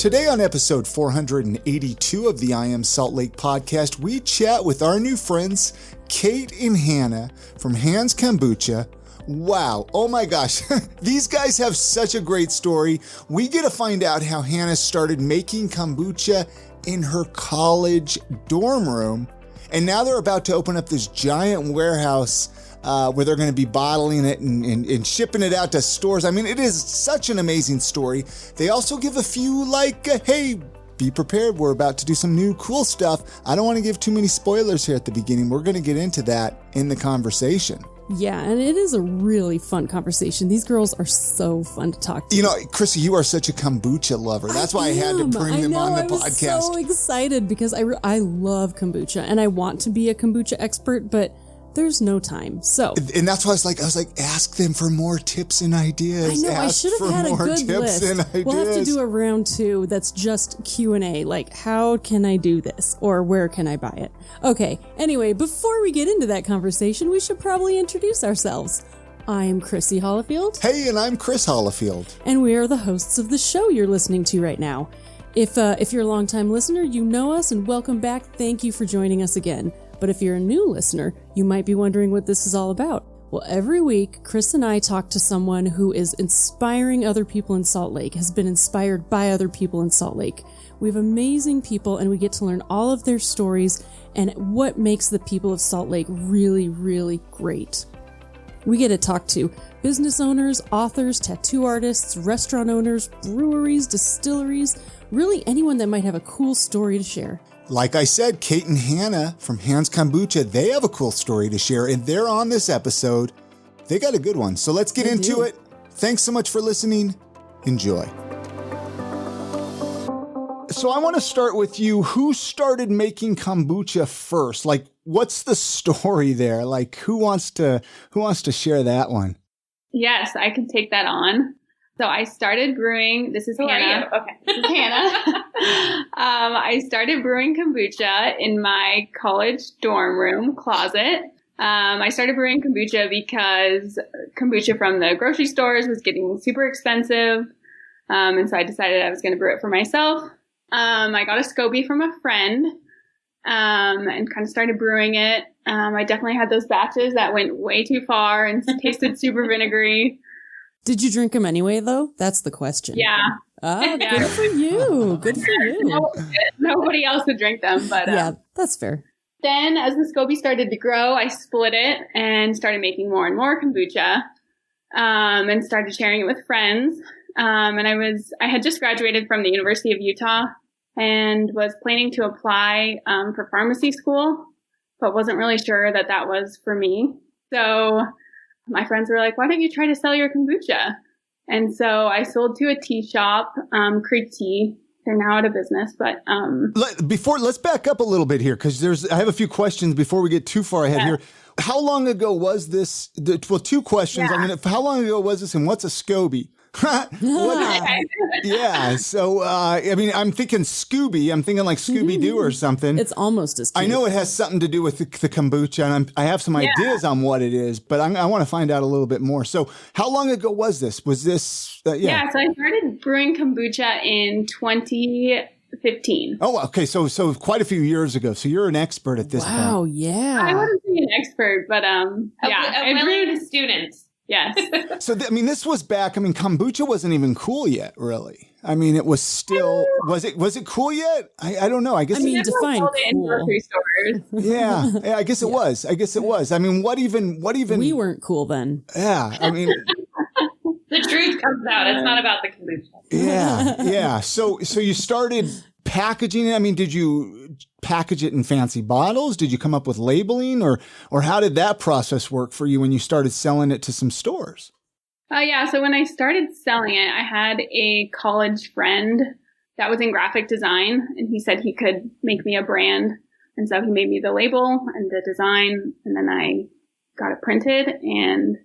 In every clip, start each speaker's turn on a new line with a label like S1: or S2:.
S1: Today on episode 482 of the I Am Salt Lake podcast, we chat with our new friends, Kate and Hannah from Hans Kombucha. Wow, oh my gosh, these guys have such a great story. We get to find out how Hannah started making kombucha in her college dorm room, and now they're about to open up this giant warehouse where they're going to be bottling it and shipping it out to stores. I mean, it is such an amazing story. They also give a few hey, be prepared. We're about to do some new cool stuff. I don't want to give too many spoilers here at the beginning. We're going to get into that in the conversation.
S2: Yeah, and it is a really fun conversation. These girls are so fun to talk to.
S1: You know, Chrissy, you are such a kombucha lover. That's why I had to bring them on the podcast.
S2: I was so excited because I love kombucha and I want to be a kombucha expert, but there's no time. So,
S1: and that's why I was like, ask them for more tips and ideas.
S2: I know, I should have had a good list. We'll have to do a round 2 that's just Q&A, like how can I do this or where can I buy it? Okay, anyway, before we get into that conversation, we should probably introduce ourselves. I'm Chrissy Hollifield.
S1: Hey, and I'm Chris Hollifield.
S2: And we are the hosts of the show you're listening to right now. If you're a longtime listener, you know us and welcome back. Thank you for joining us again. But if you're a new listener, you might be wondering what this is all about. Well, every week, Chris and I talk to someone who is inspiring other people in Salt Lake, has been inspired by other people in Salt Lake. We have amazing people, and we get to learn all of their stories and what makes the people of Salt Lake really, really great. We get to talk to business owners, authors, tattoo artists, restaurant owners, breweries, distilleries, really anyone that might have a cool story to share.
S1: Like I said, Kate and Hannah from Hans Kombucha, they have a cool story to share, and they're on this episode. They got a good one. So let's get into it. Thanks so much for listening. Enjoy. So I want to start with you. Who started making kombucha first? Like, what's the story there? Like, who wants to share that one?
S3: Yes, I can take that on. So I started brewing. This is Hannah. Okay, this is Hannah. I started brewing kombucha in my college dorm room closet. I started brewing kombucha because kombucha from the grocery stores was getting super expensive. And so I decided I was going to brew it for myself. I got a SCOBY from a friend and kind of started brewing it. I definitely had those batches that went way too far and tasted super vinegary.
S2: Did you drink them anyway, though? That's the question.
S3: Yeah.
S2: Oh, yeah. Good for you. Good for you.
S3: Nobody else would drink them, but
S2: yeah, that's fair.
S3: Then as the SCOBY started to grow, I split it and started making more and more kombucha, and started sharing it with friends. And I had just graduated from the University of Utah and was planning to apply for pharmacy school, but wasn't really sure that was for me. So my friends were like, why don't you try to sell your kombucha? And so I sold to a tea shop, Creek Tea. They're now out of business, but
S1: let's back up a little bit here because I have a few questions before we get too far ahead here. How long ago was this? Well, 2 questions.
S3: Yeah.
S1: How long ago was this, and what's a SCOBY? Yeah. So, I'm thinking Scooby. I'm thinking like Scooby-Doo or something.
S2: It's almost as cute.
S1: I know it has something to do with the kombucha, and I have some ideas on what it is, but I want to find out a little bit more. So how long ago was this? Was this?
S3: So I started brewing kombucha in 2015.
S1: Oh, okay. So quite a few years ago. So you're an expert at this point.
S2: Wow, yeah.
S3: I wouldn't be an expert, but
S4: a willing student.
S3: Yes.
S1: So, this was back, kombucha wasn't even cool yet, really. It was still, was it cool yet? I don't know. I guess
S2: define cool.
S3: In grocery stores.
S1: Yeah, I guess it was. What even?
S2: We weren't cool then.
S1: Yeah,
S4: The truth comes out. It's not about the kombucha.
S1: Yeah. So you started packaging it. Did you package it in fancy bottles? Did you come up with labeling, or how did that process work for you when you started selling it to some stores?
S3: So when I started selling it, I had a college friend that was in graphic design, and he said he could make me a brand. And so he made me the label and the design, and then I got it printed. And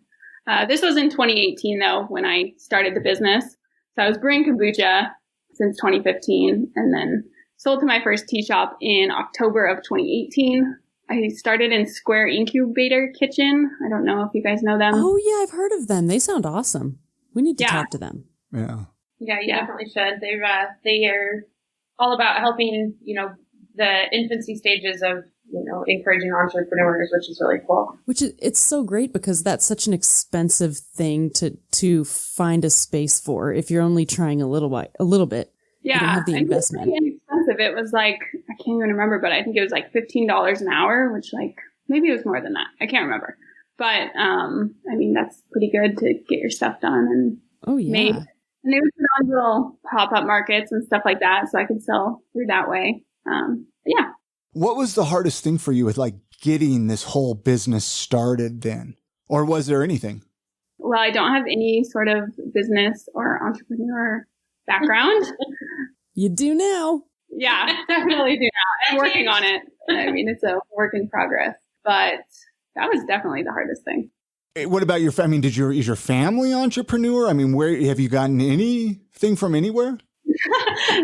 S3: this was in 2018, though, when I started the business. So I was brewing kombucha since 2015, and then sold to my first tea shop in October of 2018. I started in Square Incubator Kitchen. I don't know if you guys know them.
S2: Oh, yeah, I've heard of them. They sound awesome. We need to talk to them.
S1: Yeah.
S4: Yeah, you definitely should. They are all about helping, the infancy stages of, encouraging entrepreneurs, which is really cool.
S2: It's so great because that's such an expensive thing to find a space for if you're only trying a little bit.
S3: Yeah.
S2: You don't have the investment.
S3: It was pretty inexpensive. It was like, I can't even remember, but I think it was like $15 an hour, which maybe it was more than that. I can't remember. But, that's pretty good to get your stuff done and made. And they would put on little pop-up markets and stuff like that, so I could sell through that way. Yeah.
S1: What was the hardest thing for you with getting this whole business started then? Or was there anything?
S3: Well, I don't have any sort of business or entrepreneur background.
S2: You do now.
S3: Yeah, definitely do now. I'm working on it. It's a work in progress, but that was definitely the hardest thing.
S1: What about your family? Is your family entrepreneur? Where have you gotten anything from anywhere?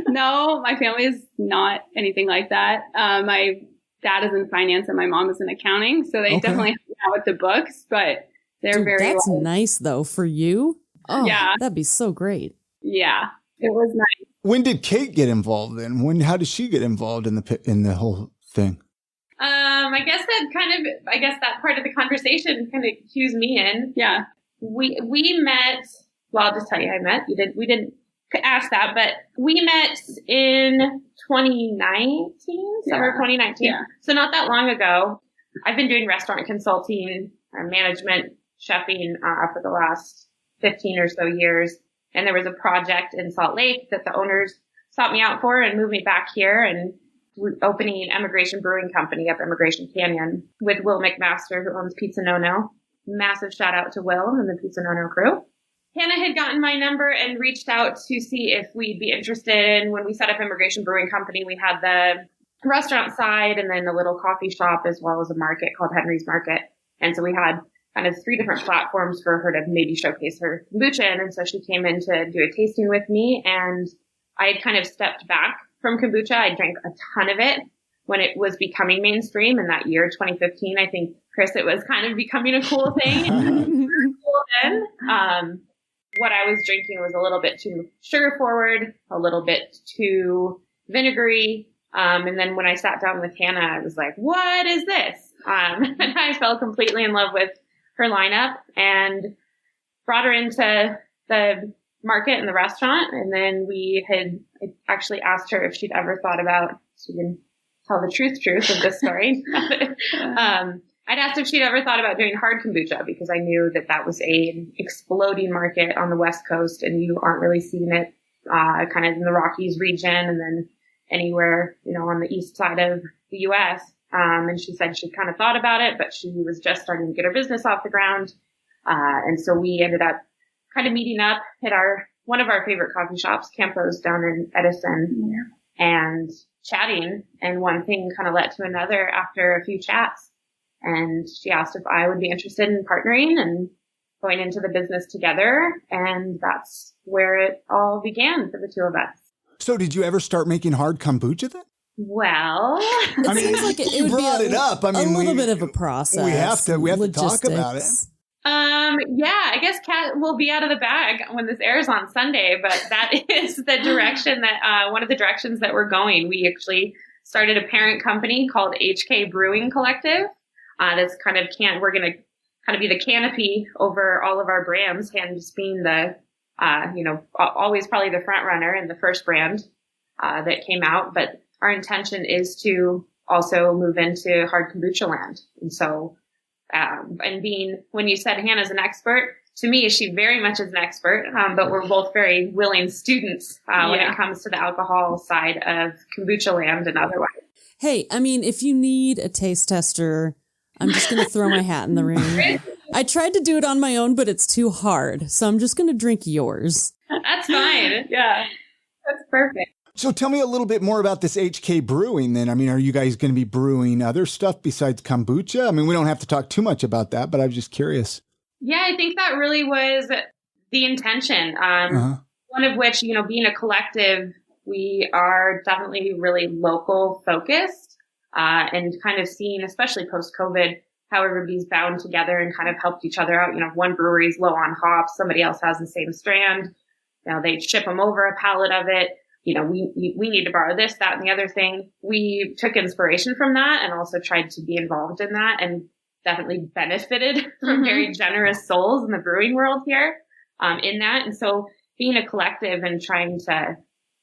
S3: No, my family is not anything like that. My dad is in finance and my mom is in accounting, so they definitely help me out with the books, but they're
S2: That's nice though for you. Oh, yeah, that'd be so great.
S3: Yeah, it was nice.
S1: When did Kate get involved then? How did she get involved in the whole thing?
S4: I guess that part of the conversation kind of cues me in.
S3: Yeah.
S4: We met, well, I'll just tell you how I met. We didn't ask that, but we met in 2019, summer 2019. Yeah. So not that long ago. I've been doing restaurant consulting, management, chefing, for the last 15 or so years. And there was a project in Salt Lake that the owners sought me out for and moved me back here, and opening Emigration Brewing Company up Emigration Canyon with Will McMaster, who owns Pizza No-No. Massive shout out to Will and the Pizza No-No crew. Hannah had gotten my number and reached out to see if we'd be interested in, when we set up Emigration Brewing Company, we had the restaurant side and then a little coffee shop as well as a market called Henry's Market. And so we had kind of 3 different platforms for her to maybe showcase her kombucha in. And so she came in to do a tasting with me, and I had kind of stepped back from kombucha. I drank a ton of it when it was becoming mainstream in that year, 2015. I think, Chris, it was kind of becoming a cool thing. Cool then. What I was drinking was a little bit too sugar forward, a little bit too vinegary. And then when I sat down with Hannah, I was like, what is this? And I fell completely in love with her lineup and brought her into the market and the restaurant. And then I actually asked her if she'd ever thought about, so we can tell the truth of this story. I'd asked if she'd ever thought about doing hard kombucha, because I knew that was an exploding market on the West Coast, and you aren't really seeing it kind of in the Rockies region and then anywhere, on the east side of the U.S. And she said she kind of thought about it, but she was just starting to get her business off the ground. And so we ended up kind of meeting up at one of our favorite coffee shops, Campo's down in Edison, and chatting. And one thing kind of led to another after a few chats. And she asked if I would be interested in partnering and going into the business together. And that's where it all began for the two of us.
S1: So did you ever start making hard kombucha then?
S4: Well,
S2: it seems like it would be a little bit of a process.
S1: We have to talk about it.
S4: I guess Kat will be out of the bag when this airs on Sunday, but that is the direction that, one of the directions that we're going. We actually started a parent company called HK Brewing Collective. That's kind of we're going to kind of be the canopy over all of our brands, and just being the, always probably the front runner and the first brand, that came out. But our intention is to also move into hard kombucha land. And so, when you said Hannah's an expert, to me, she very much is an expert, but we're both very willing students when it comes to the alcohol side of kombucha land and otherwise.
S2: Hey, if you need a taste tester, I'm just going to throw my hat in the ring. I tried to do it on my own, but it's too hard. So I'm just going to drink yours.
S4: That's fine. Yeah, that's perfect.
S1: So tell me a little bit more about this HK Brewing then. Are you guys going to be brewing other stuff besides kombucha? We don't have to talk too much about that, but I was just curious.
S4: Yeah, I think that really was the intention. One of which, being a collective, we are definitely really local focused, and kind of seeing, especially post-COVID, how everybody's bound together and kind of helped each other out. One brewery is low on hops, somebody else has the same strand. they ship them over a pallet of it. We need to borrow this, that, and the other thing. We took inspiration from that and also tried to be involved in that, and definitely benefited from very generous souls in the brewing world here in that. And so being a collective and trying to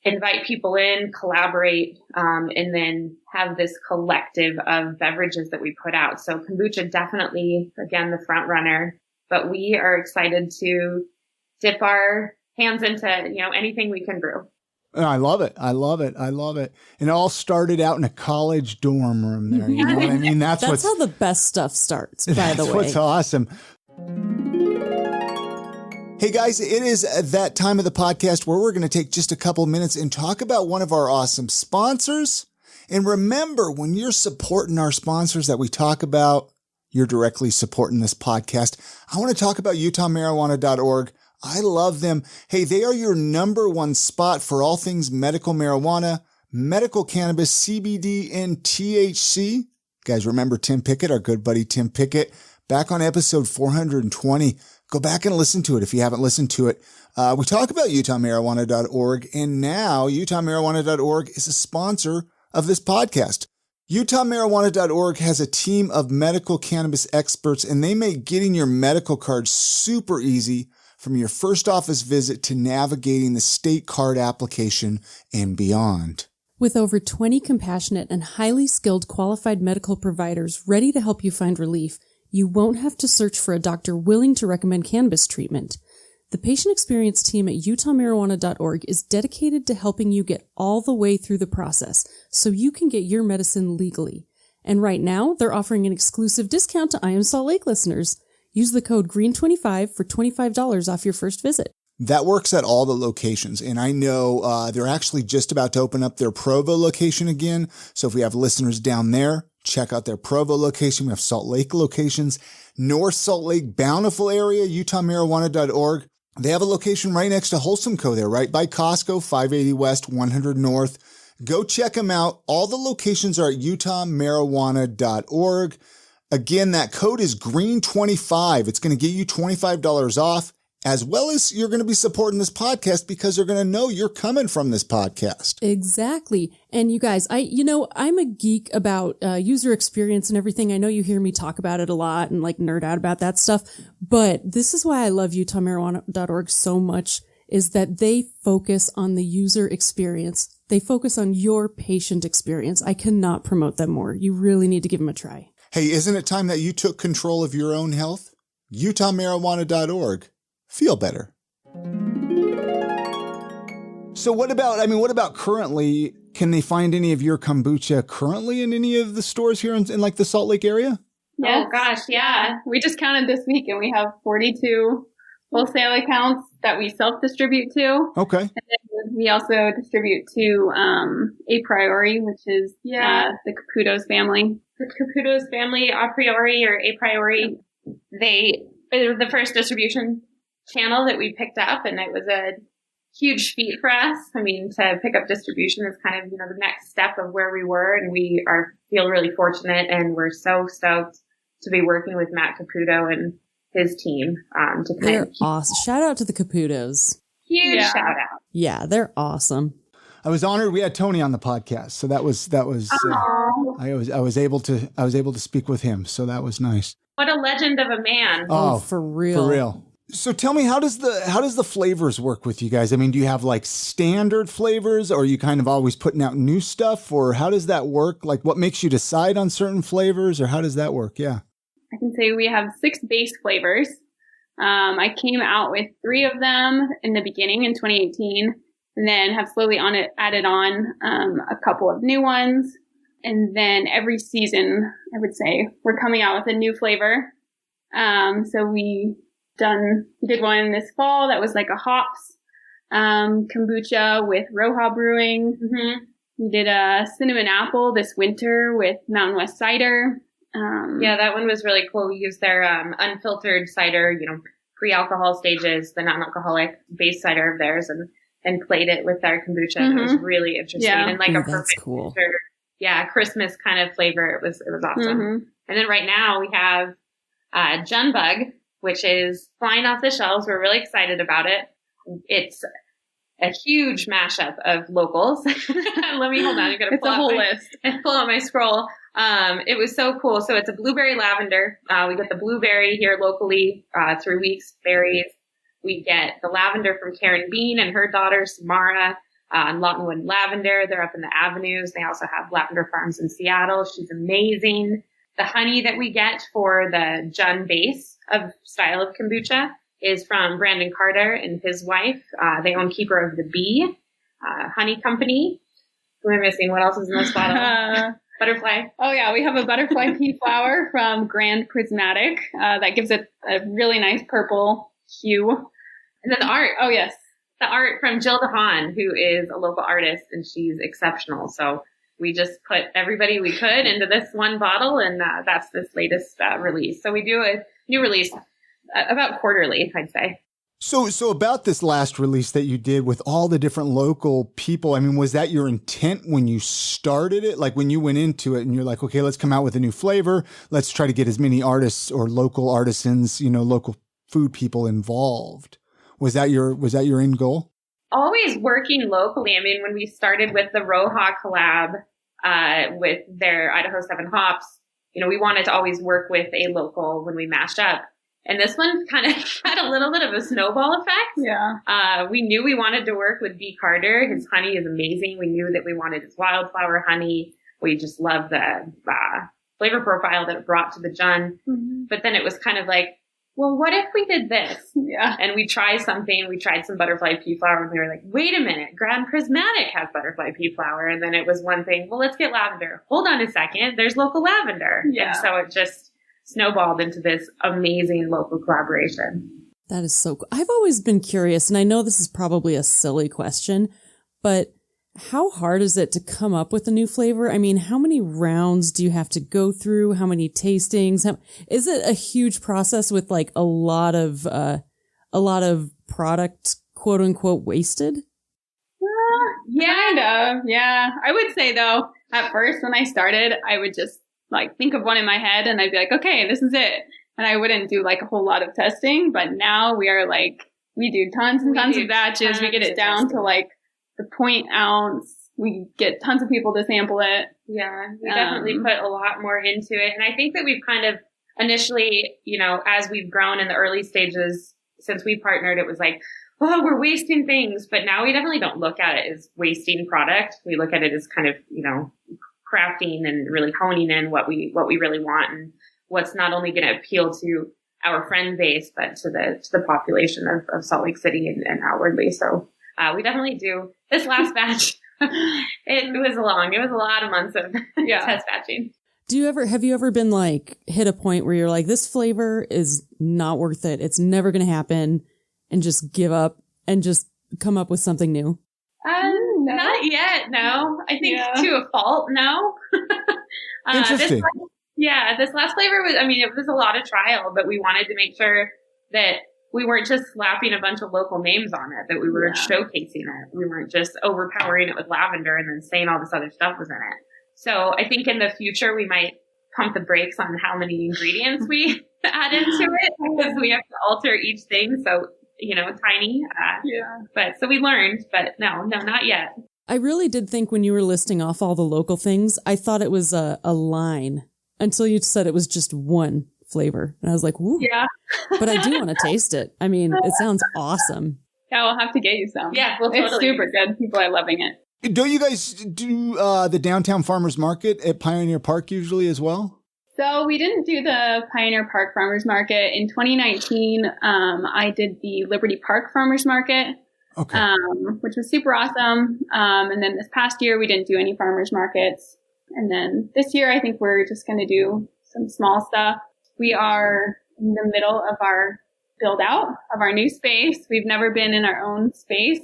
S4: invite people in, collaborate, and then have this collective of beverages that we put out. So kombucha definitely, again, the front runner, but we are excited to dip our hands into, anything we can brew.
S1: I love it. I love it. I love it. And it all started out in a college dorm room there. You know what I mean? That's
S2: how the best stuff starts, by the way.
S1: That's what's awesome. Hey guys, it is that time of the podcast where we're going to take just a couple minutes and talk about one of our awesome sponsors. And remember, when you're supporting our sponsors that we talk about, you're directly supporting this podcast. I want to talk about UtahMarijuana.org. I love them. Hey, they are your number one spot for all things medical marijuana, medical cannabis, CBD, and THC. Guys, remember Tim Pickett, our good buddy Tim Pickett, back on episode 420. Go back and listen to it if you haven't listened to it. We talk about UtahMarijuana.org, and now UtahMarijuana.org is a sponsor of this podcast. UtahMarijuana.org has a team of medical cannabis experts, and they make getting your medical card super easy from your first office visit to navigating the state card application and beyond.
S2: With over 20 compassionate and highly skilled qualified medical providers ready to help you find relief, you won't have to search for a doctor willing to recommend cannabis treatment. The patient experience team at UtahMarijuana.org is dedicated to helping you get all the way through the process so you can get your medicine legally. And right now, they're offering an exclusive discount to I Am Salt Lake listeners. Use the code GREEN25 for $25 off your first visit.
S1: That works at all the locations. And I know they're actually just about to open up their Provo location again. So if we have listeners down there, check out their Provo location. We have Salt Lake locations. North Salt Lake, Bountiful area, UtahMarijuana.org. They have a location right next to Wholesome Co. there, right by Costco, 580 West, 100 North. Go check them out. All the locations are at UtahMarijuana.org. Again, that code is GREEN25. It's going to get you $25 off, as well as you're going to be supporting this podcast because they're going to know you're coming from this podcast.
S2: Exactly. And you guys, I'm a geek about user experience and everything. I know you hear me talk about it a lot and like nerd out about that stuff, but this is why I love UtahMarijuana.org so much, is that they focus on the user experience. They focus on your patient experience. I cannot promote them more. You really need to give them a try.
S1: Hey, isn't it time that you took control of your own health? UtahMarijuana.org. Feel better. So what about currently? Can they find any of your kombucha currently in any of the stores here in like the Salt Lake area?
S3: Yes. Oh gosh, yeah. We just counted this week and we have 42 wholesale accounts that we self-distribute to.
S1: Okay.
S3: And then we also distribute to A Priori, which is the Caputo's family.
S4: The Caputo's family, a priori or a priori, they were the first distribution channel that we picked up, and it was a huge feat for us. I mean, to pick up distribution is kind of, the next step of where we were, and we feel really fortunate, and we're so stoked to be working with Matt Caputo and his team.
S2: They're awesome. Shout out to the Caputos.
S4: Huge shout out.
S2: Yeah, they're awesome.
S1: I was honored we had Tony on the podcast, so that was I was able to speak with him, so that was nice.
S4: What a legend of a man!
S2: Oh, for real,
S1: for real. So tell me, how does the flavors work with you guys? I mean, do you have like standard flavors, or are you kind of always putting out new stuff, or how does that work? Like, what makes you decide on certain flavors, or how does that work? Yeah,
S3: I can say we have 6 base flavors. I came out with 3 of them in the beginning in 2018. And then have slowly added on a couple of new ones. And then every season, I would say, we're coming out with a new flavor. So we did one this fall that was like a hops kombucha with Roja Brewing. Mm-hmm. We did a cinnamon apple this winter with Mountain West cider.
S4: That one was really cool. We used their unfiltered cider, pre-alcohol stages, the non-alcoholic base cider of theirs, and played it with our kombucha. Mm-hmm. It was really interesting and like a perfect
S2: cool.
S4: Christmas kind of flavor. It was awesome. Mm-hmm. And then right now we have Junbug, which is flying off the shelves. We're really excited about it. It's a huge mashup of locals. Let me hold on. I'm going to pull
S3: a whole
S4: list and pull out my scroll. It was so cool. So it's a blueberry lavender. We get the blueberry here locally, through Weeks Berries. We get the lavender from Karen Bean and her daughter, Samara, and Lawtonwood Lavender. They're up in the avenues. They also have lavender farms in Seattle. She's amazing. The honey that we get for the Jun base of style of kombucha is from Brandon Carter and his wife. They own Keeper of the Bee, honey company. Who am I missing? What else is in this bottle? Butterfly.
S3: Oh yeah, we have a butterfly pea flower from Grand Prismatic that gives it a really nice purple hue.
S4: And then the art.
S3: Oh yes,
S4: the art from Jill DeHaan, who is a local artist, and she's exceptional. So we just put everybody we could into this one bottle, and that's this latest release. So we do a new release about quarterly, I'd say.
S1: So about this last release that you did with all the different local people, I mean, was that your intent when you started it? Like when you went into it and you're like, okay, let's come out with a new flavor. Let's try to get as many artists or local artisans, local food people involved. Was that your end goal?
S4: Always working locally. I mean, when we started with the Roja collab, with their Idaho 7 hops, we wanted to always work with a local when we mashed up. And this one kind of had a little bit of a snowball effect.
S3: Yeah.
S4: We knew we wanted to work with B. Carter. His honey is amazing. We knew that we wanted his wildflower honey. We just loved the flavor profile that it brought to the Jun.
S3: Mm-hmm.
S4: But then it was kind of like, well, what if we did this?
S3: Yeah.
S4: And we tried something. We tried some butterfly pea flower, and we were like, wait a minute, Grand Prismatic has butterfly pea flower. And then it was one thing, well, let's get lavender. Hold on a second. There's local lavender.
S3: Yeah.
S4: And so it just snowballed into this amazing local collaboration.
S2: That is so cool. I've always been curious, and I know this is probably a silly question, but how hard is it to come up with a new flavor? I mean, how many rounds do you have to go through? How many tastings? Is it a huge process with like a lot of product, quote unquote, wasted?
S3: Yeah, kind of. Yeah. I would say though, at first when I started, I would just like think of one in my head and I'd be like, okay, this is it. And I wouldn't do like a whole lot of testing, but now we are like, we do tons and tons of batches. We get it down to like the 0.1 ounce. We get tons of people to sample it.
S4: Yeah, we definitely put a lot more into it. And I think that we've kind of initially, as we've grown in the early stages, since we partnered, it was like, oh, we're wasting things. But now we definitely don't look at it as wasting product. We look at it as kind of, crafting and really honing in what we really want and what's not only going to appeal to our friend base, but to the population of Salt Lake City and outwardly. So we definitely do. This last batch, it was a lot of months of test batching.
S2: Have you ever been like hit a point where you're like, this flavor is not worth it, it's never going to happen, and just give up and just come up with something new?
S3: No.
S4: Not yet. No, I think to a fault. No.
S1: Interesting.
S4: This last flavor was, it was a lot of trial, but we wanted to make sure that we weren't just slapping a bunch of local names on it, that we were showcasing it. We weren't just overpowering it with lavender and then saying all this other stuff was in it. So I think in the future, we might pump the brakes on how many ingredients we add into it, because we have to alter each thing. So, tiny. But so we learned, but no, not yet.
S2: I really did think when you were listing off all the local things, I thought it was a line until you said it was just one flavor. And I was like, woo.
S3: Yeah.
S2: But I do want to taste it. I mean, it sounds awesome.
S3: Yeah, we'll have to get you some.
S4: Yeah, totally.
S3: It's super good. People are loving it.
S1: Don't you guys do the downtown farmers market at Pioneer Park usually as well?
S3: So we didn't do the Pioneer Park Farmers Market. In 2019, I did the Liberty Park Farmers Market, which was super awesome. And then this past year, we didn't do any farmers markets. And then this year, I think we're just going to do some small stuff. We are in the middle of our build out of our new space. We've never been in our own space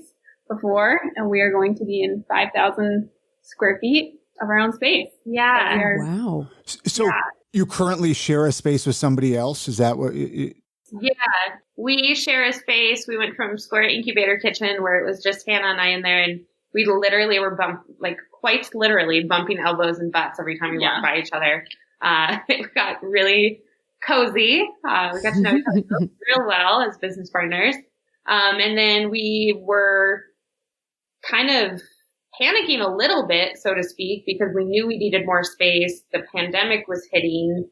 S3: before, and we are going to be in 5,000 square feet of our own space.
S4: Yeah.
S2: Wow.
S1: So you currently share a space with somebody else? Is that what?
S4: Yeah, we share a space. We went from Square Incubator Kitchen, where it was just Hannah and I in there, and we literally were quite literally bumping elbows and butts every time we walked by each other. It got really cozy. We got to know each other real well as business partners. And then we were kind of panicking a little bit, so to speak, because we knew we needed more space. The pandemic was hitting.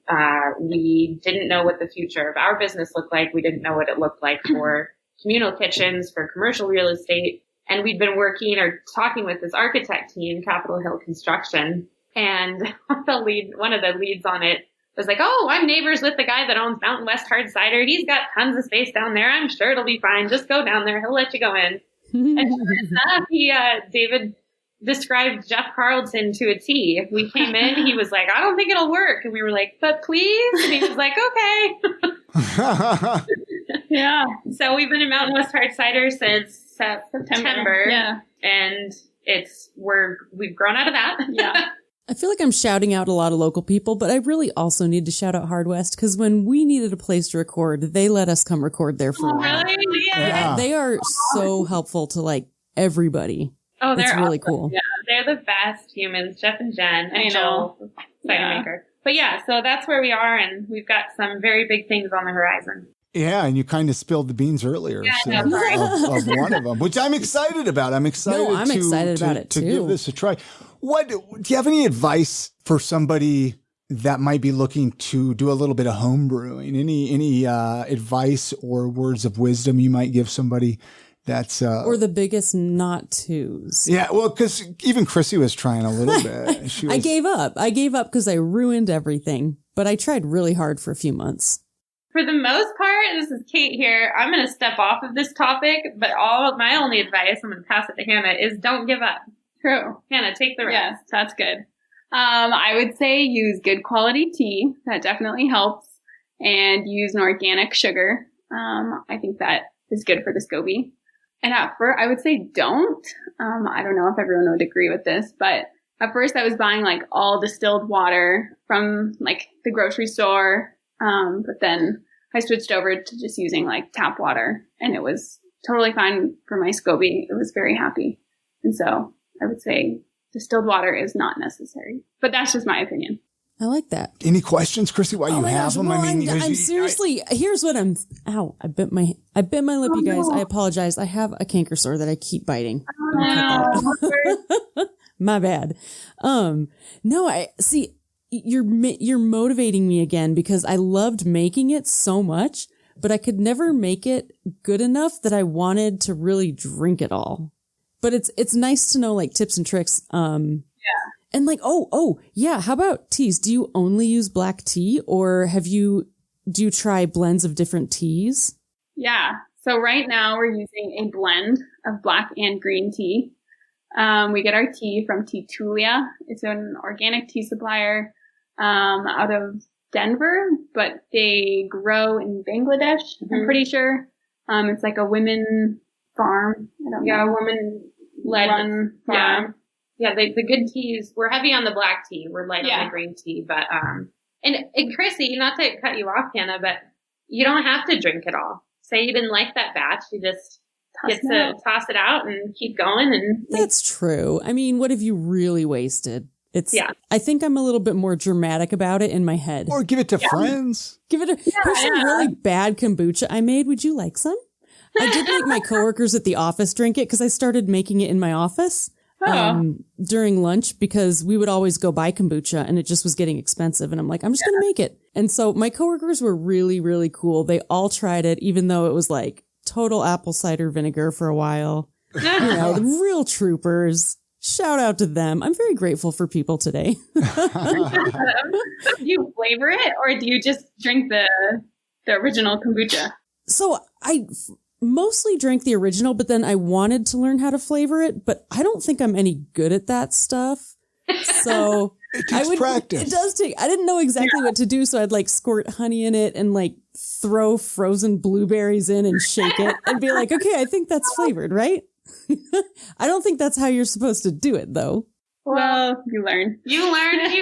S4: We didn't know what the future of our business looked like. We didn't know what it looked like for communal kitchens, for commercial real estate. And we'd been working or talking with this architect team, Capitol Hill Construction. And one of the leads on it was like, oh, I'm neighbors with the guy that owns Mountain West Hard Cider. He's got tons of space down there. I'm sure it'll be fine. Just go down there. He'll let you go in. And sure enough, David described Jeff Carlton to a T. We came in, he was like, I don't think it'll work. And we were like, but please? And he was like, okay. Yeah. So we've been in Mountain West Hard Cider since September. Yeah. And we've grown out of that. Yeah.
S2: I feel like I'm shouting out a lot of local people, but I really also need to shout out Hard West, because when we needed a place to record, they let us come record there for a while.
S4: Really?
S2: Yeah. They are so helpful to like everybody.
S4: Oh, they're
S2: really
S4: awesome.
S2: Cool.
S4: Yeah, they're the best humans, Jeff and Jen and Joel, cider maker. But yeah, so that's where we are, and we've got some very big things on the horizon.
S1: Yeah, and you kind of spilled the beans earlier of one of them, which I'm excited about. I'm excited.
S2: No, I'm excited about it
S1: to
S2: too.
S1: give this a try. Do you have any advice for somebody that might be looking to do a little bit of home brewing? Any advice or words of wisdom you might give somebody? That's
S2: or the biggest not tos.
S1: Yeah, well, because even Chrissy was trying a little bit.
S2: I gave up because I ruined everything, but I tried really hard for a few months.
S4: For the most part, this is Kate here. I'm going to step off of this topic, but my only advice, I'm going to pass it to Hannah, is don't give up.
S3: True.
S4: Hannah, take the rest.
S3: Yes, that's good. I would say use good quality tea. That definitely helps. And use an organic sugar. I think that is good for the SCOBY. And at first, I would say don't. I don't know if everyone would agree with this, but at first I was buying like all distilled water from like the grocery store. But then I switched over to just using like tap water, and it was totally fine for my SCOBY. It was very happy. And so I would say distilled water is not necessary, but that's just my opinion.
S2: I like that.
S1: Any questions, Chrissy, while you have them?
S2: Well, I'm seriously, here's what ow, I bit my lip, you guys. I apologize. I have a canker sore that I keep biting. My bad. No, I see you're motivating me again, because I loved making it so much, but I could never make it good enough that I wanted to really drink it all. But it's nice to know like tips and tricks. Yeah. And like, yeah. How about teas? Do you only use black tea, or do you try blends of different teas?
S3: Yeah. So right now we're using a blend of black and green tea. We get our tea from Teatulia. It's an organic tea supplier, out of Denver, but they grow in Bangladesh. Mm-hmm. I'm pretty sure. It's like a women farm.
S4: A woman-led farm. Yeah, the good teas, we're heavy on the black tea. We're light on the green tea. But, and Chrissy, not to cut you off, Hannah, but you don't have to drink it all. Say you didn't like that batch, you just toss it out and keep going. And
S2: that's true. I mean, what have you really wasted? I think I'm a little bit more dramatic about it in my head.
S1: Or give it to friends.
S2: Here's some really bad kombucha I made. Would you like some? I did make my coworkers at the office drink it, because I started making it in my office. During lunch, because we would always go buy kombucha and it just was getting expensive. And I'm like, I'm just going to make it. And so my coworkers were really, really cool. They all tried it, even though it was like total apple cider vinegar for a while. The real troopers. Shout out to them. I'm very grateful for people today.
S3: Do you flavor it, or do you just drink the original kombucha?
S2: So I mostly drank the original, but then I wanted to learn how to flavor it, but I don't think I'm any good at that stuff. So
S1: it takes practice.
S2: It does take. I didn't know exactly what to do, so I'd like squirt honey in it and like throw frozen blueberries in and shake it and be like, okay, I think that's flavored, right? I don't think that's how you're supposed to do it, though.
S3: Well, you learn.
S4: You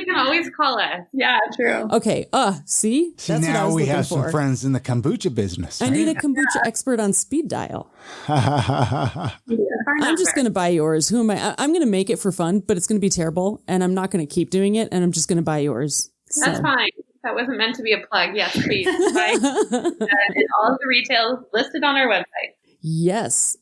S4: can always call us.
S3: Yeah, true.
S2: Okay. See? That's
S1: now
S2: what I was
S1: we
S2: looking
S1: have
S2: for.
S1: some friends in the kombucha business.
S2: I need a kombucha expert on speed dial. I'm just going to buy yours. Who am I? I'm going to make it for fun, but it's going to be terrible, and I'm not going to keep doing it, and I'm just going to buy yours.
S4: That's fine. That wasn't meant to be a plug. Yes, please. And all of the retail listed on our website.
S2: Yes.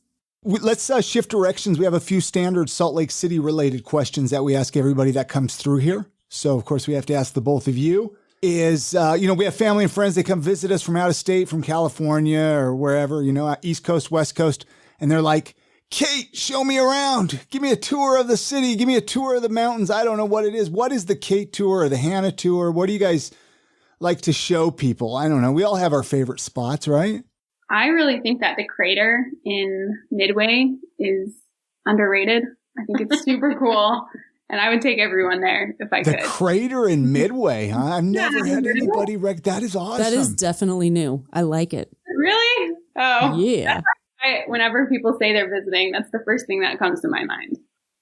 S1: let's shift directions. We have a few standard Salt Lake City related questions that we ask everybody that comes through here. So, of course, we have to ask the both of you. We have family and friends. They come visit us from out of state, from California or wherever, East Coast, West Coast. And they're like, Kate, show me around. Give me a tour of the city. Give me a tour of the mountains. I don't know what it is. What is the Kate tour or the Hannah tour? What do you guys like to show people? I don't know. We all have our favorite spots, right?
S3: I really think that the crater in Midway is underrated. I think it's super cool. And I would take everyone there if I could.
S1: The crater in Midway, huh? I've never had anybody that is awesome.
S2: That is definitely new. I like it.
S3: Really? Oh.
S2: Yeah.
S3: Whenever people say they're visiting, that's the first thing that comes to my mind.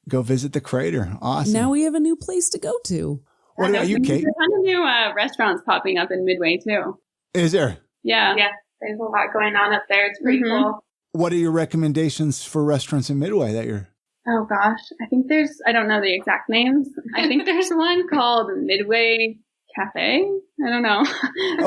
S1: Go visit the crater. Awesome.
S2: Now we have a new place to go to.
S1: What about you, Kate?
S3: There's a ton of new restaurants popping up in Midway, too.
S1: Is there?
S3: Yeah.
S4: Yeah. There's a lot going on up there. It's pretty cool.
S1: What are your recommendations for restaurants in Midway that you're...
S3: Oh, gosh. I don't know the exact names. I think there's one called Midway Cafe. I don't know.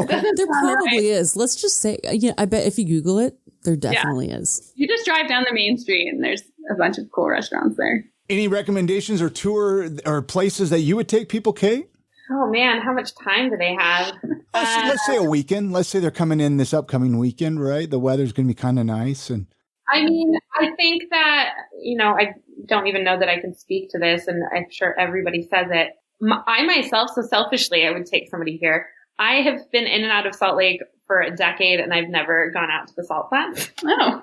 S1: Okay.
S2: There probably is. Let's just say, I bet if you Google it, there definitely is.
S3: You just drive down the main street and there's a bunch of cool restaurants there.
S1: Any recommendations or tour or places that you would take people, Kate?
S4: Oh, man. How much time do they have?
S1: Let's say a weekend. Let's say they're coming in this upcoming weekend, right? The weather's going to be kind of nice. And
S4: I mean, I think that, I don't even know that I can speak to this, and I'm sure everybody says it. I myself, so selfishly, I would take somebody here. I have been in and out of Salt Lake for a decade, and I've never gone out to the salt flats.
S3: Oh.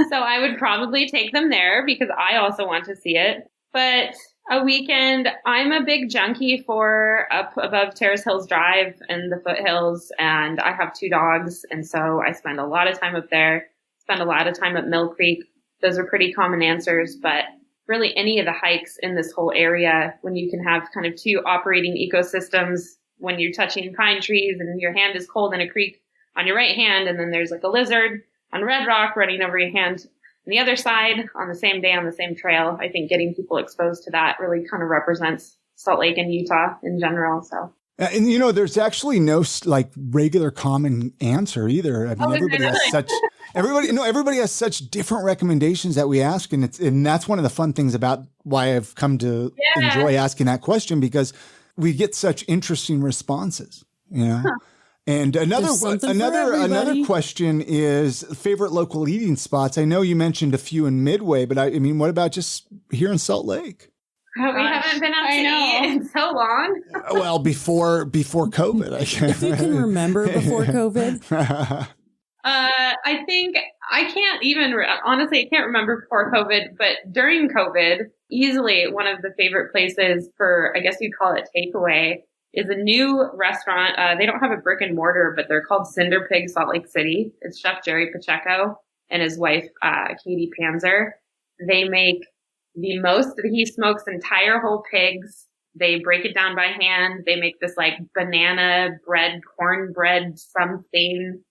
S4: So I would probably take them there because I also want to see it. But a weekend, I'm a big junkie for up above Terrace Hills Drive and the foothills, and I have 2 dogs, and so I spend a lot of time up there, spend a lot of time at Mill Creek. Those are pretty common answers, but really any of the hikes in this whole area, when you can have kind of 2 operating ecosystems, when you're touching pine trees and your hand is cold in a creek on your right hand, and then there's like a lizard on Red Rock running over your hand on the other side on the same day on the same trail. I think getting people exposed to that really kind of represents Salt Lake and Utah in general. So.
S1: And there's actually no regular common answer either. I mean, everybody has such different recommendations that we ask, and that's one of the fun things about why I've come to enjoy asking that question, because we get such interesting responses, Huh. And another question is favorite local eating spots. I know you mentioned a few in Midway, but I mean, what about just here in Salt Lake?
S4: We haven't been out to eat in so long.
S1: Well, before COVID, I guess.
S2: If you can remember before COVID.
S4: I think I can't even, honestly, I can't remember before COVID, but during COVID, easily one of the favorite places for, I guess you'd call it takeaway, is a new restaurant. They don't have a brick and mortar, but they're called Cinder Pig Salt Lake City. It's Chef Jerry Pacheco and his wife, Katie Panzer. They make the most. He smokes entire whole pigs. They break it down by hand. They make this banana bread, cornbread something.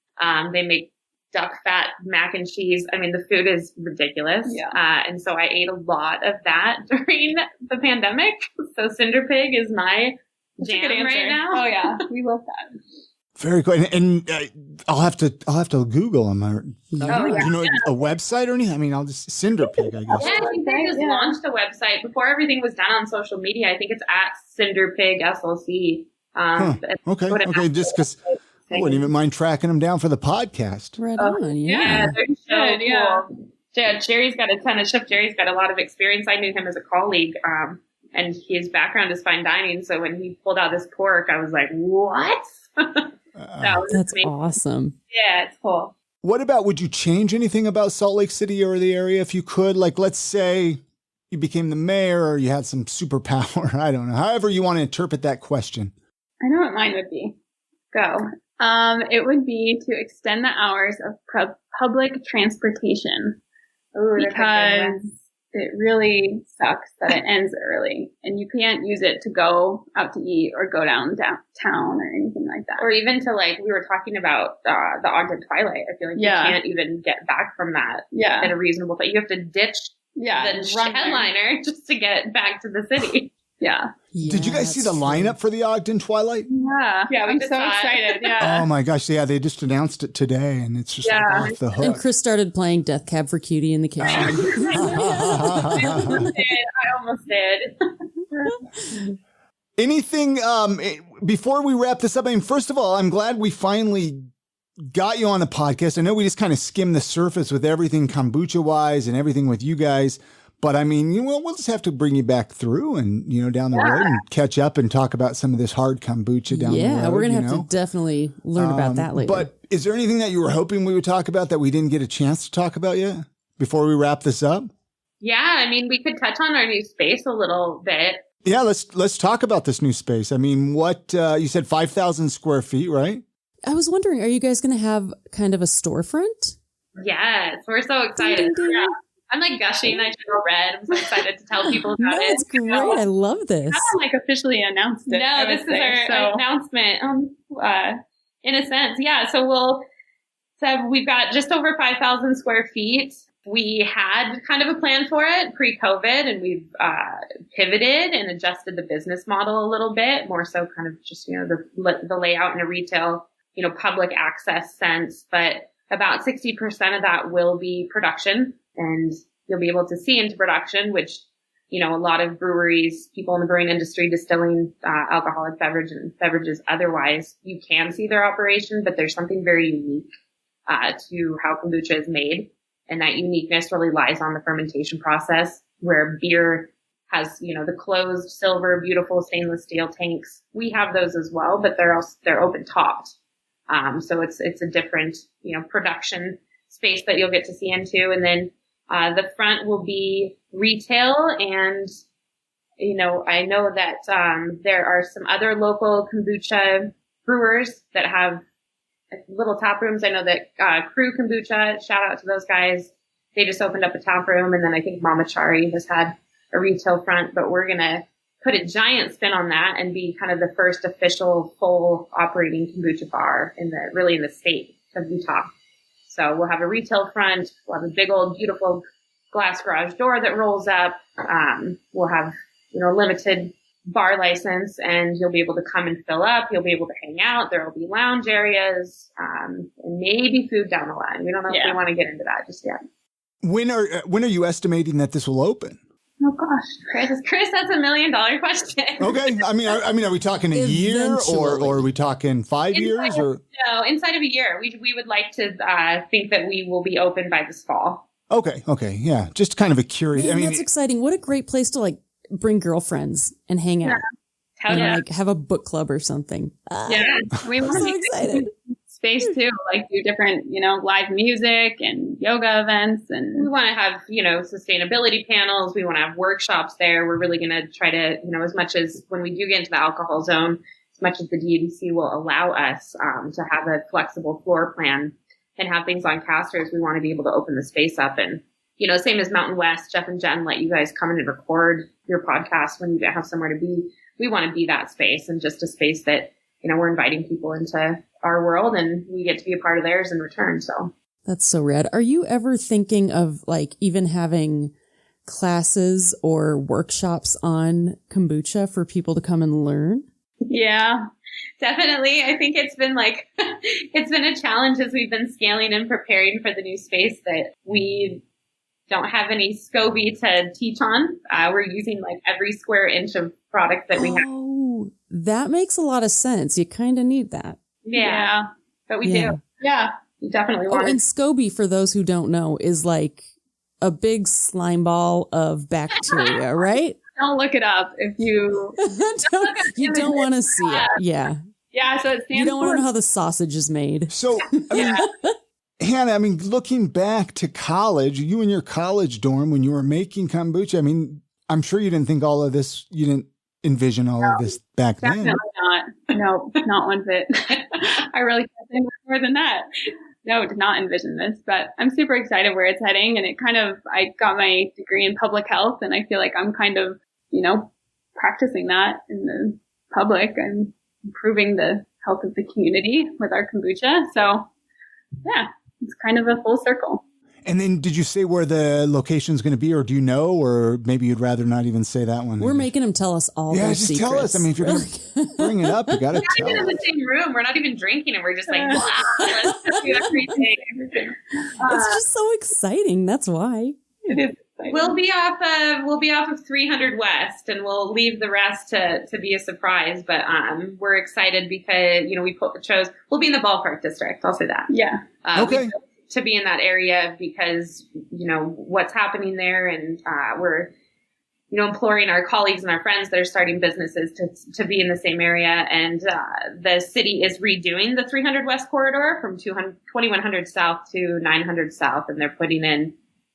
S4: They make duck fat mac and cheese. I mean, the food is ridiculous.
S3: Yeah.
S4: And so I ate a lot of that during the pandemic. So Cinder Pig is my jam right now.
S3: Oh yeah, we love that.
S1: Very cool. And I'll have to Google them. Do you know a website or anything? I mean, I'll just Cinder Pig, I guess.
S4: Yeah, I think they just launched a website before everything was done on social media. I think it's at Cinder Pig SLC.
S1: Okay. Just because I wouldn't even mind tracking them down for the podcast.
S2: Right on.
S4: Yeah, they're so cool. Yeah, Jerry's got Chef Jerry's got a lot of experience. I knew him as a colleague. And his background is fine dining. So when he pulled out this pork, I was like, what?
S2: That's awesome.
S4: Yeah, it's cool.
S1: What about, would you change anything about Salt Lake City or the area if you could? Like, let's say you became the mayor or you had some superpower. I don't know. However you want to interpret that question.
S3: I know what mine would be. Go. It would be to extend the hours of public transportation.
S4: Ooh,
S3: because it really sucks that it ends early and you can't use it to go out to eat or go downtown or anything like that.
S4: Or even to we were talking about the Ogden Twilight. I feel like you can't even get back from that at a reasonable time. You have to ditch the headliner just to get back to the city.
S3: Yeah.
S1: Did you guys see the lineup for the Ogden Twilight?
S3: Yeah, I'm so excited. Yeah.
S1: Oh my gosh, yeah, they just announced it today, and it's just like off the hook.
S2: And Chris started playing Death Cab for Cutie in the kitchen.
S4: I almost did.
S1: Anything, before we wrap this up, I mean, first of all, I'm glad we finally got you on the podcast. I know we just kind of skimmed the surface with everything kombucha-wise and everything with you guys. But I mean, we'll just have to bring you back through and, down the road and catch up and talk about some of this hard kombucha down the road.
S2: Yeah, we're going to have to definitely learn about that later.
S1: But is there anything that you were hoping we would talk about that we didn't get a chance to talk about yet before we wrap this up?
S4: Yeah, I mean, we could touch on our new space a little bit.
S1: Yeah, let's talk about this new space. I mean, what you said 5,000 square feet, right?
S2: I was wondering, are you guys going to have kind of a storefront?
S4: Yes, we're so excited. Yeah. I'm like gushing. I feel red. I'm so excited to tell people about it.
S2: That's great. I love this.
S3: I haven't officially announced it.
S4: No, this is our announcement. In a sense, yeah. So we've got just over 5,000 square feet. We had kind of a plan for it pre-COVID, and we've pivoted and adjusted the business model a little bit, more so kind of just the layout in a retail public access sense. But about 60% of that will be production. And you'll be able to see into production, which, a lot of breweries, people in the brewing industry, distilling alcoholic beverages otherwise, you can see their operation, but there's something very unique to how kombucha is made. And that uniqueness really lies on the fermentation process, where beer has, the closed silver, beautiful stainless steel tanks. We have those as well, but they're open topped. So it's a different, production space that you'll get to see into. And then the front will be retail, and I know that there are some other local kombucha brewers that have little tap rooms. I know that Crew Kombucha, shout out to those guys. They just opened up a tap room, and then I think Mama Chari has had a retail front. But we're gonna put a giant spin on that and be kind of the first official full operating kombucha bar in the state of Utah. So we'll have a retail front. We'll have a big old beautiful glass garage door that rolls up. We'll have, limited bar license, and you'll be able to come and fill up. You'll be able to hang out. There will be lounge areas, and maybe food down the line. We don't know if we want to get into that just yet.
S1: When are you estimating that this will open?
S4: Oh gosh, Chris, that's $1 million question.
S1: Okay, I mean, are we talking a year or are we talking 5 years? Or
S4: no, inside of a year. We would like to think that we will be open by this fall.
S1: Okay, yeah, just kind of a curious.
S2: Man, that's exciting. What a great place to bring girlfriends and hang out, and have a book club or something.
S3: Yeah, we want
S2: so excited.
S3: Space too, do different, live music and yoga events, and
S4: we want to have, sustainability panels. We want to have workshops there. We're really going to try to, as much as when we do get into the alcohol zone, as much as the DADC will allow us to have a flexible floor plan and have things on casters, we want to be able to open the space up. And, same as Mountain West, Jeff and Jen let you guys come in and record your podcast when you have somewhere to be. We want to be that space, and just a space that, we're inviting people into our world, and we get to be a part of theirs in return. So
S2: that's so rad. Are you ever thinking of even having classes or workshops on kombucha for people to come and learn?
S3: Yeah, definitely. I think it's been it's been a challenge as we've been scaling and preparing for the new space that we don't have any SCOBY to teach on. We're using every square inch of product that we have.
S2: Oh, that makes a lot of sense. You kind of need that.
S3: Yeah, but we do. Yeah, we definitely want.
S2: Oh, and SCOBY, for those who don't know, is a big slime ball of bacteria, right?
S3: Don't look it up if you
S2: you don't want to see it. Yeah.
S3: Yeah, so it stands
S2: You don't want to know how the sausage is made.
S1: So, Hannah, looking back to college, you in your college dorm when you were making kombucha, I'm sure you didn't think all of this, you didn't envision all of this back then.
S3: Definitely not. No, not one bit. I really can't say much more than that. No, did not envision this, but I'm super excited where it's heading. And I got my degree in public health, and I feel like I'm kind of, practicing that in the public and improving the health of the community with our kombucha. So yeah, it's kind of a full circle.
S1: And then did you say where the location is going to be, or do you know, or maybe you'd rather not even say that one?
S2: We're making them tell us all their
S1: just
S2: secrets.
S1: tell us. I mean, if you're going to bring it up, you got to tell us.
S4: We're not even in the same room. We're not even drinking, and we're just like, wow, let's do everything.
S2: It's just so exciting. That's wwhy.
S3: It is exciting.
S4: We'll be off of 300 West, and we'll leave the rest to be a surprise. But we're excited because we'll be in the ballpark district. I'll say that.
S3: Yeah.
S1: Okay.
S4: To be in that area because, what's happening there. And we're, imploring our colleagues and our friends that are starting businesses to be in the same area. And the city is redoing the 300 West corridor from 2100 South to 900 South. And they're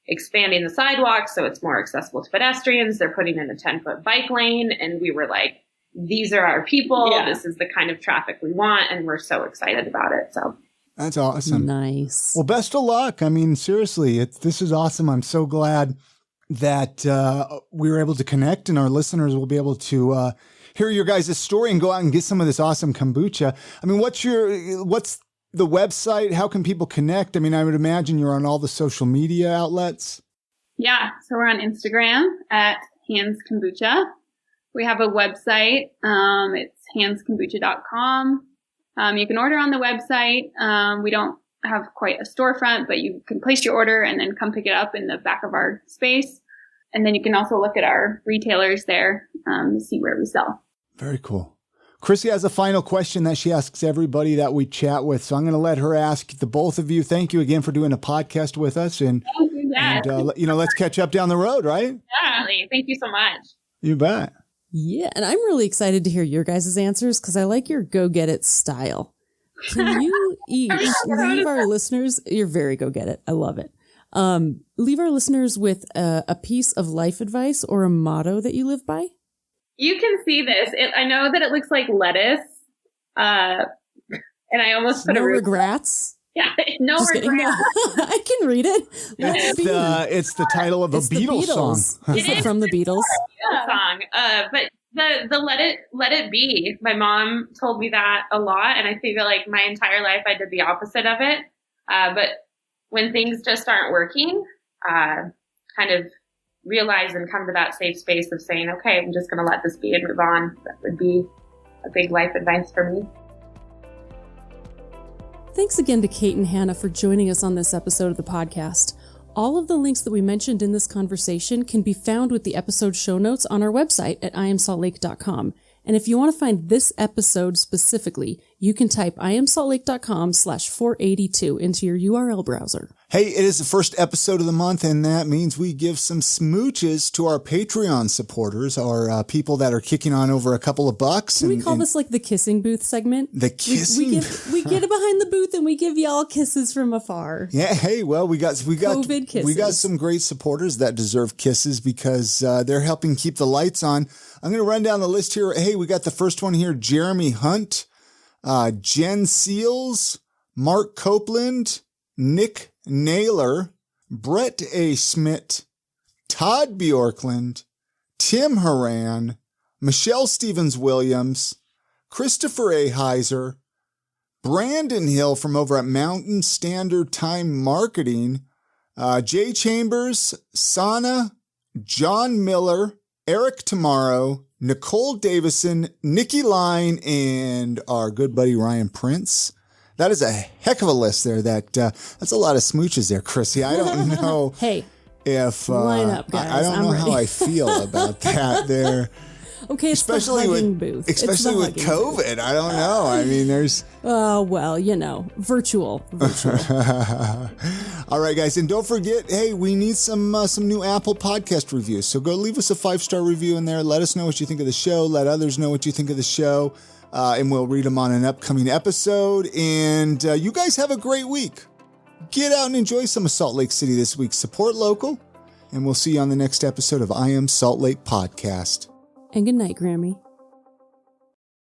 S4: expanding the sidewalks so it's more accessible to pedestrians. They're putting in a 10-foot bike lane. And we were like, these are our people. Yeah. This is the kind of traffic we want. And we're so excited about it. So.
S1: That's awesome.
S2: Nice.
S1: Well, best of luck. I mean, seriously, this is awesome. I'm so glad that we were able to connect, and our listeners will be able to hear your guys' story and go out and get some of this awesome kombucha. I mean, what's the website? How can people connect? I mean, I would imagine you're on all the social media outlets.
S3: Yeah. So we're on Instagram at Hands Kombucha. We have a website. It's handskombucha.com. You can order on the website. We don't have quite a storefront, but you can place your order and then come pick it up in the back of our space. And then you can also look at our retailers there to see where we sell.
S1: Very cool. Chrissy has a final question that she asks everybody that we chat with. So I'm going to let her ask the both of you. Thank you again for doing a podcast with us. And let's catch up down the road, right?
S4: Definitely. Thank you so much.
S1: You bet.
S2: Yeah, and I'm really excited to hear your guys' answers because I like your go-get-it style. Can you each leave our listeners, you're very go-get-it, I love it, leave our listeners with a piece of life advice or a motto that you live by?
S4: You can see this. I know that it looks like lettuce, and I almost put
S2: no regrets.
S4: Yeah, no regrets.
S2: I can read it.
S1: It's the title of a Beatles song.
S2: Is it from the Beatles?
S4: Song. But the let it be. My mom told me that a lot, and I feel like my entire life I did the opposite of it. But when things just aren't working, kind of realize and come to that safe space of saying, okay, I'm just going to let this be and move on. That would be a big life advice for me.
S2: Thanks again to Kate and Hannah for joining us on this episode of the podcast. All of the links that we mentioned in this conversation can be found with the episode show notes on our website at iamsaltlake.com. And if you want to find this episode specifically, you can type iamsaltlake.com/482 into your URL browser.
S1: Hey, it is the first episode of the month, and that means we give some smooches to our Patreon supporters, our people that are kicking on over a couple of bucks.
S2: Can we call this like the kissing booth segment?
S1: The kissing?
S2: We get behind the booth and we give y'all kisses from afar.
S1: Yeah, hey, well, we got
S2: COVID kisses.
S1: We got some great supporters that deserve kisses because they're helping keep the lights on. I'm going to run down the list here. Hey, we got the first one here, Jeremy Hunt, Jen Seals, Mark Copeland, Nick Naylor, Brett A. Smith, Todd Bjorkland, Tim Horan, Michelle Stevens-Williams, Christopher A. Heiser, Brandon Hill from over at Mountain Standard Time Marketing, Jay Chambers, Sana, John Miller, Eric Tomorrow, Nicole Davison, Nikki Line, and our good buddy Ryan Prince. That is a heck of a list there. That's a lot of smooches there, Chrissy. I don't know
S2: hey,
S1: if
S2: line up, guys.
S1: I don't know how I feel about that there.
S2: Okay, it's especially the hugging booth.
S1: Especially with COVID. Booth. I don't know. I mean, there's...
S2: Oh, well, virtual.
S1: All right, guys. And don't forget, hey, we need some new Apple podcast reviews. So go leave us a 5-star review in there. Let us know what you think of the show. Let others know what you think of the show. And we'll read them on an upcoming episode. And you guys have a great week. Get out and enjoy some of Salt Lake City this week. Support local. And we'll see you on the next episode of I Am Salt Lake Podcast.
S2: And good night, Grammy.